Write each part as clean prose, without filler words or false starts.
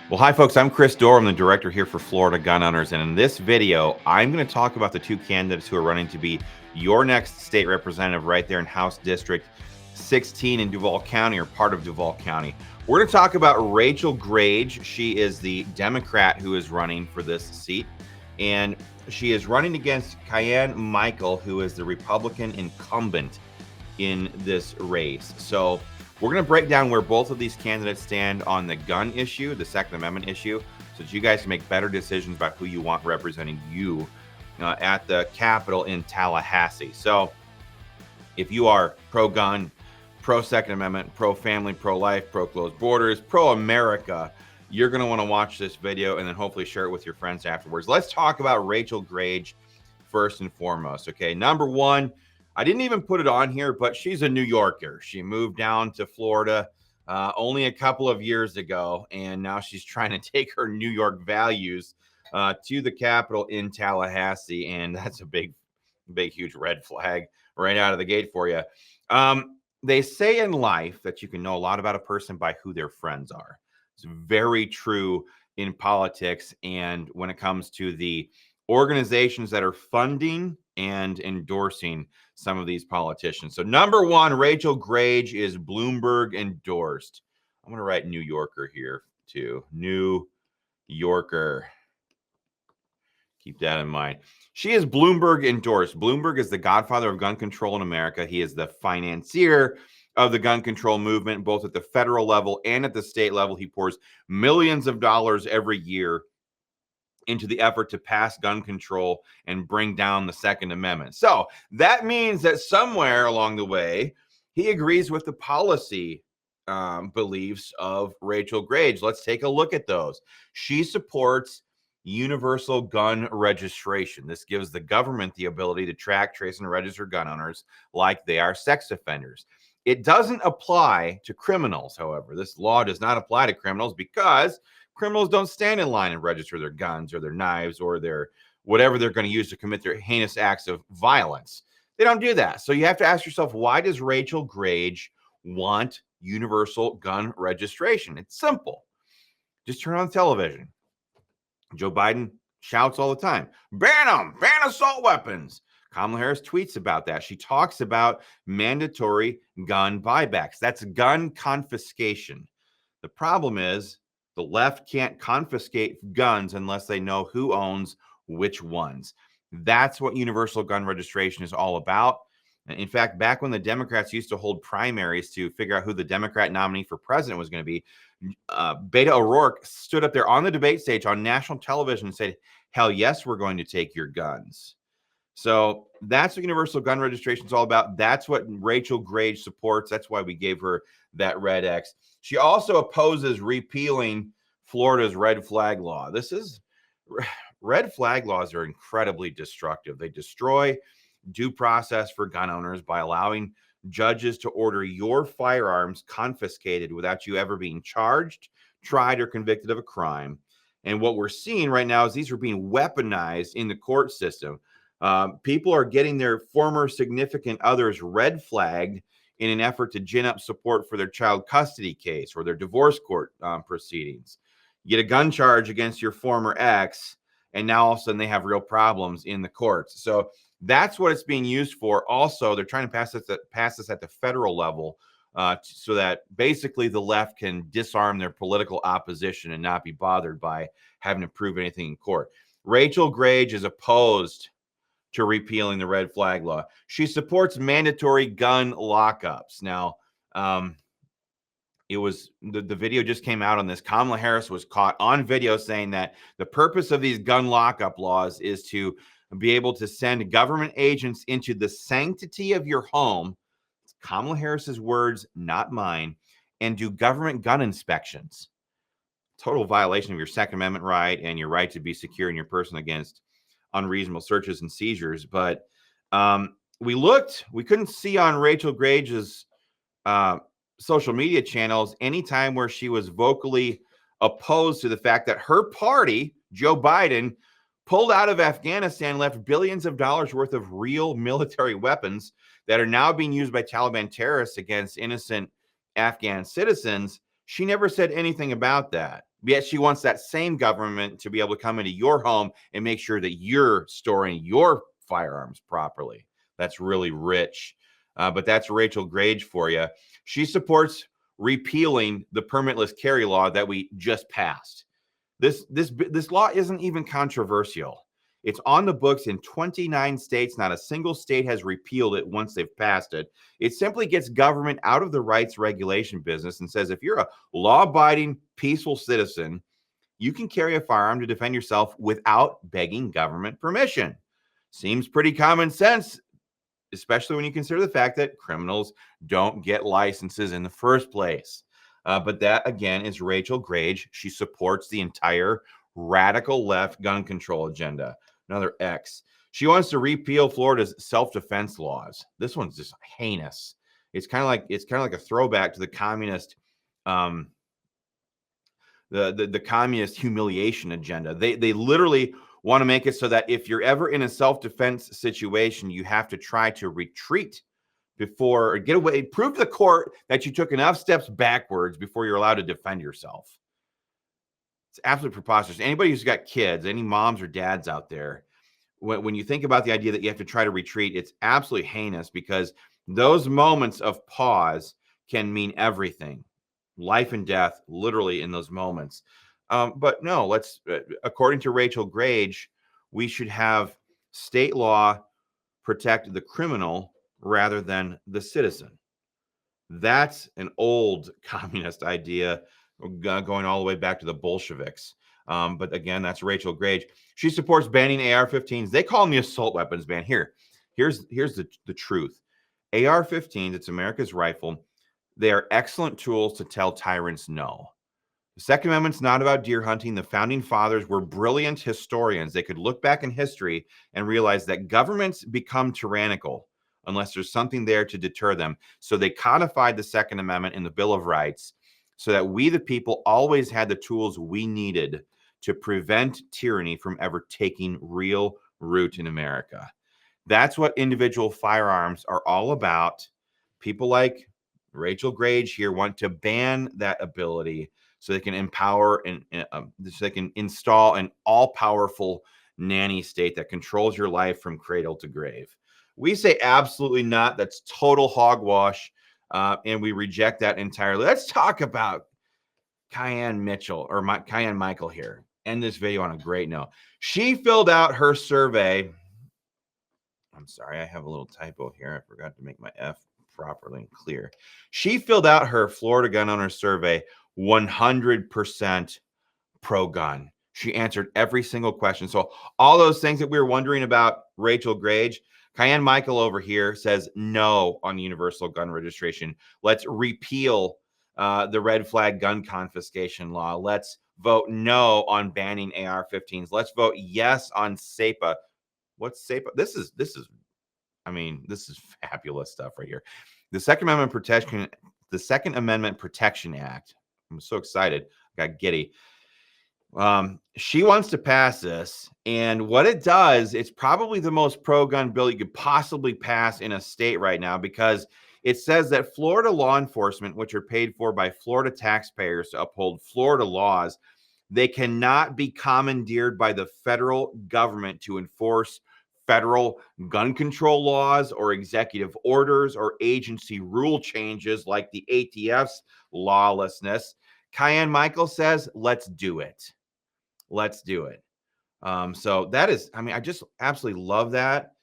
Well, hi, folks. I'm Chris Dorr. I'm the director here for Florida Gun Owners. And in this video, I'm going to talk about the two candidates who are running to be your next state representative right there in House District 16 in Duval County, or part of Duval County. We're going to talk about Rachel Grage. She is the Democrat who is running for this seat. And she is running against Kiyan Michael, who is the Republican incumbent in this race. So we're going to break down where both of these candidates stand on the gun issue, the Second Amendment issue, so that you guys can make better decisions about who you want representing you at the Capitol in Tallahassee. So if you are pro-gun, pro-Second Amendment, pro-family, pro-life, pro-closed borders, pro-America, you're going to want to watch this video and then hopefully share it with your friends afterwards. Let's talk about Rachel Grage first and foremost. Okay, number one, I didn't even put it on here, but she's a New Yorker. She moved down to Florida only a couple of years ago, and now she's trying to take her New York values to the Capitol in Tallahassee, and that's a big, huge red flag right out of the gate for you. They say in life that you can know a lot about a person by who their friends are. It's very true in politics, and when it comes to the organizations that are funding and endorsing some of these politicians. So number one, Rachel Grage is Bloomberg endorsed. I'm going to write New Yorker here too. New Yorker. Keep that in mind. She is Bloomberg endorsed. Bloomberg is the godfather of gun control in America. He is the financier of the gun control movement, both at the federal level and at the state level. He pours millions of dollars every year into the effort to pass gun control and bring down the Second Amendment. So that means that somewhere along the way, he agrees with the policy beliefs of Rachel Grage. Let's take a look at those. She supports universal gun registration. This gives the government the ability to track, trace, and register gun owners like they are sex offenders. It doesn't apply to criminals, however. This law does not apply to criminals because criminals don't stand in line and register their guns or their knives or their whatever they're going to use to commit their heinous acts of violence. They don't do that. So you have to ask yourself, why does Rachel Grage want universal gun registration? It's simple. Just turn on television. Joe Biden shouts all the time, ban them, ban assault weapons. Kamala Harris tweets about that. She talks about mandatory gun buybacks. That's gun confiscation. The problem is the left can't confiscate guns unless they know who owns which ones. That's what universal gun registration is all about. In fact, back when the Democrats used to hold primaries to figure out who the Democrat nominee for president was going to be, Beto O'Rourke stood up there on the debate stage on national television and said, hell yes, we're going to take your guns. So that's what universal gun registration is all about. That's what Rachel Grage supports. That's why we gave her that red X. She also opposes repealing Florida's red flag law. Red flag laws are incredibly destructive. They destroy due process for gun owners by allowing judges to order your firearms confiscated without you ever being charged, tried, or convicted of a crime. And what we're seeing right now is these are being weaponized in the court system. People are getting their former significant others red flagged in an effort to gin up support for their child custody case or their divorce court proceedings. You get a gun charge against your former ex, and now all of a sudden they have real problems in the courts. So that's what it's being used for. Also, they're trying to pass this at the federal level so that basically the left can disarm their political opposition and not be bothered by having to prove anything in court. Rachel Grage is opposed to repealing the red flag law. She supports mandatory gun lockups. Now, it was the video just came out on this. Kamala Harris was caught on video saying that the purpose of these gun lockup laws is to be able to send government agents into the sanctity of your home. It's Kamala Harris's words, not mine, and do government gun inspections. Total violation of your Second Amendment right and your right to be secure in your person against unreasonable searches and seizures. But we couldn't see on Rachel Grage's social media channels anytime where she was vocally opposed to the fact that her party, Joe Biden, pulled out of Afghanistan, left billions of dollars worth of real military weapons that are now being used by Taliban terrorists against innocent Afghan citizens. She never said anything about that. Yet she wants that same government to be able to come into your home and make sure that you're storing your firearms properly. That's really rich. But that's Rachel Grage for you. She supports repealing the permitless carry law that we just passed. This law isn't even controversial. It's on the books in 29 states. Not a single state has repealed it once they've passed it. It simply gets government out of the rights regulation business and says if you're a law-abiding, peaceful citizen, you can carry a firearm to defend yourself without begging government permission. Seems pretty common sense, especially when you consider the fact that criminals don't get licenses in the first place. But that, again, is Rachel Grage. She supports the entire radical left gun control agenda. Another X. She wants to repeal Florida's self-defense laws. This one's just heinous. It's kind of like a throwback to the communist, the communist humiliation agenda. They literally want to make it so that if you're ever in a self-defense situation, you have to try to retreat before or get away, prove to the court that you took enough steps backwards before you're allowed to defend yourself. It's absolutely preposterous. Anybody who's got kids, any moms or dads out there, when you think about the idea that you have to try to retreat, it's absolutely heinous because those moments of pause can mean everything. Life and death, literally, in those moments. But no, according to Rachel Grage, we should have state law protect the criminal rather than the citizen. That's an old communist idea going all the way back to the Bolsheviks. But again, that's Rachel Grage. She supports banning AR-15s. They call them the assault weapons ban. Here's the truth. AR-15s, it's America's rifle. They are excellent tools to tell tyrants no. The Second Amendment's not about deer hunting. The founding fathers were brilliant historians. They could look back in history and realize that governments become tyrannical unless there's something there to deter them. So they codified the Second Amendment in the Bill of Rights so that we, the people, always had the tools we needed to prevent tyranny from ever taking real root in America. That's what individual firearms are all about. People like Rachel Grage here want to ban that ability so they can empower and so they can install an all-powerful nanny state that controls your life from cradle to grave. We say absolutely not. That's total hogwash, and we reject that entirely. Let's talk about Kiyan Michael here. End this video on a great note. She filled out her survey. I'm sorry, I have a little typo here. I forgot to make my F properly and clear. She filled out her Florida gun owner survey 100% pro-gun. She answered every single question. So all those things that we were wondering about Rachel Grage, Kiyan Michael over here says no on universal gun registration. Let's repeal the red flag gun confiscation law. Let's vote no on banning AR-15s. Let's vote yes on SEPA. What's SEPA? This is fabulous stuff right here. The Second Amendment Protection Act. I'm so excited. I got giddy. She wants to pass this, and what it does, it's probably the most pro-gun bill you could possibly pass in a state right now, because it says that Florida law enforcement, which are paid for by Florida taxpayers to uphold Florida laws, they cannot be commandeered by the federal government to enforce federal gun control laws or executive orders or agency rule changes like the ATF's lawlessness. Kiyan Michael says, let's do it. Let's do it. So that is, I just absolutely love that.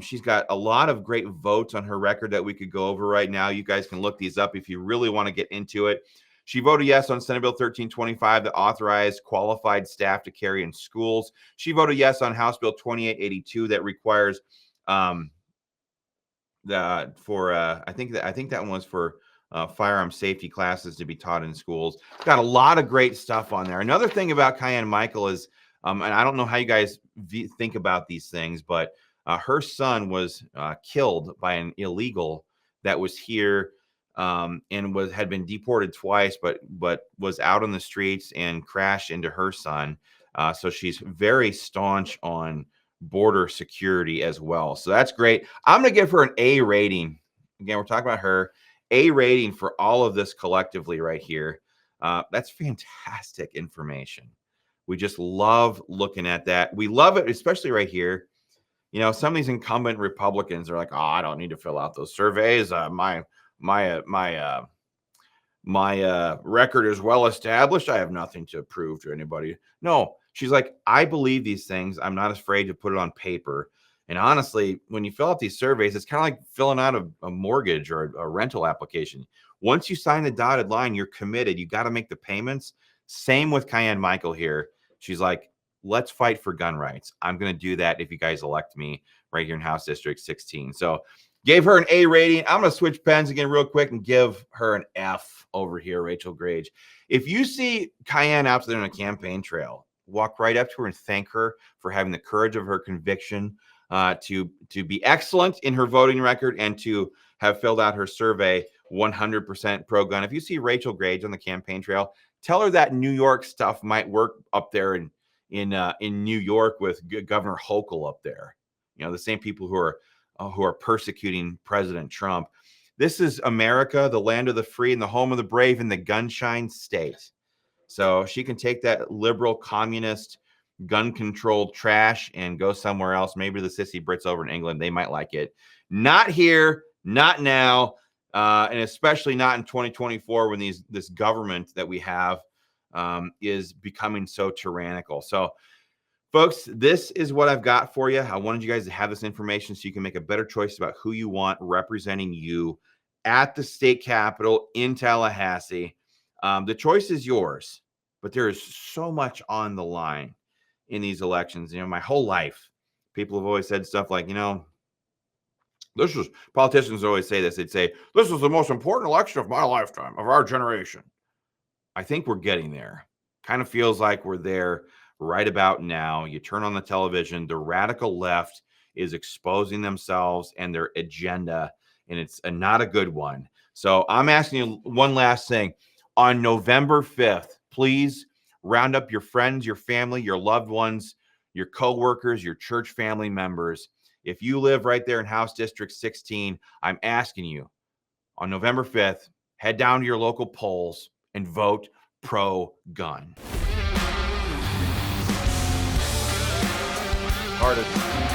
She's got a lot of great votes on her record that we could go over right now. You guys can look these up if you really want to get into it. She voted yes on Senate Bill 1325 that authorized qualified staff to carry in schools. She voted yes on House Bill 2882 that requires I think that one was for firearm safety classes to be taught in schools. Got a lot of great stuff on there. Another thing about Kiyan Michael is, and I don't know how you guys think about these things, but her son was killed by an illegal that was here and had been deported twice, but was out on the streets and crashed into her son. So she's very staunch on border security as well. So that's great. I'm going to give her an A rating. Again, we're talking about her. A rating for all of this collectively right here. That's fantastic information. We just love looking at that. We love it, especially right here. You know, some of these incumbent Republicans are like, "Oh, I don't need to fill out those surveys. My record is well established. I have nothing to prove to anybody." No, she's like, "I believe these things. I'm not afraid to put it on paper." And honestly, when you fill out these surveys, it's kind of like filling out a mortgage or a rental application. Once you sign the dotted line, you're committed. You got to make the payments. Same with Kiyan Michael here. She's like, "Let's fight for gun rights. I'm going to do that if you guys elect me right here in House District 16." So gave her an A rating. I'm going to switch pens again real quick and give her an F over here, Rachel Grage. If you see Kiyan out there on a campaign trail, walk right up to her and thank her for having the courage of her conviction to be excellent in her voting record and to have filled out her survey 100% pro-gun. If you see Rachel Grage on the campaign trail, tell her that New York stuff might work up there in New York with Governor Hochul up there. You know, the same people who are persecuting President Trump. This is America, the land of the free and the home of the brave and the gunshine state. So she can take that liberal communist gun controlled trash and go somewhere else. Maybe the sissy Brits over in England, they might like it. Not here, not now, and especially not in 2024 when this government that we have is becoming so tyrannical. So folks, this is what I've got for you. I wanted you guys to have this information so you can make a better choice about who you want representing you at the state capitol in Tallahassee. The choice is yours, but there is so much on the line in these elections. You know, my whole life, people have always said stuff like, politicians always say this. They'd say, "This is the most important election of my lifetime, of our generation." I think we're getting there. Kind of feels like we're there right about now. You turn on the television, the radical left is exposing themselves and their agenda, and it's not a good one. So I'm asking you one last thing. On November 5th, please round up your friends, your family, your loved ones, your coworkers, your church family members. If you live right there in House District 16, I'm asking you on November 5th, head down to your local polls and vote pro-gun. Hardest.